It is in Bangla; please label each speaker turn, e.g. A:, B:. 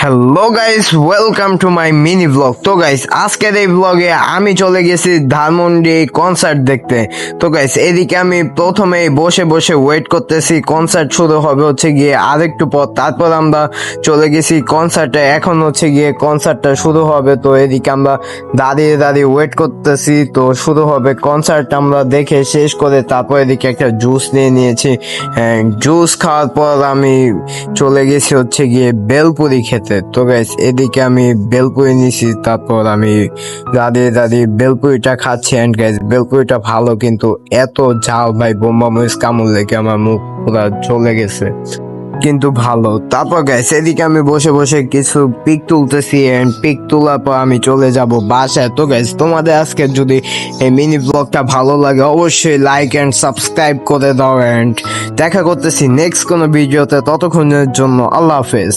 A: Hello guys, welcome to my mini blog. তো গাইস, আজকের এই ব্লগে আমি চলে গেছি ধানমন্ডি কনসার্ট দেখতে। তো গাইস, এদিকে আমি প্রথমে বসে বসে ওয়েট করতেছি, কনসার্ট শুরু হবে হচ্ছে গিয়ে আরেকটু পর। তারপর আমরা চলে গেছি কনসার্টে, এখন হচ্ছে গিয়ে কনসার্টটা শুরু হবে। তো এদিকে আমরা দাঁড়িয়ে দাঁড়িয়ে ওয়েট করতেছি, তো শুরু হবে কনসার্ট। আমরা দেখে শেষ করে তারপর এদিকে একটা জুস নিয়ে নিয়েছি। জুস খাওয়ার পর আমি চলে গেছি হচ্ছে গিয়ে বেলপুরি খেতে। তো গাইস, এদিকে আমি বেলপুরি নিছি, তারপর আমি দাঁড়িয়ে দাঁড়িয়ে বেলপুরিটা খাচ্ছি। এন্ড গাইস, বেলপুরিটা ভালো, কিন্তু এত ঝাল ভাই, বোম্বা মরিচ কামড় লেগে আমার মুখ পুরা চলে গেছে, কিন্তু ভালো। তারপর গাইস, এদিকে আমি বসে বসে কিছু পিক তুলতেছি, এন্ড পিক তোলার পর আমি চলে যাব বাসায়। তো গাইস, তোমাদের আজকে যদি এই মিনি ব্লগটা ভালো লাগে অবশ্যই লাইক এন্ড সাবস্ক্রাইব করে দাও। এন্ড দেখা করতেছি নেক্সট কোনো ভিডিওতে, ততক্ষণের জন্য আল্লাহ হাফেজ।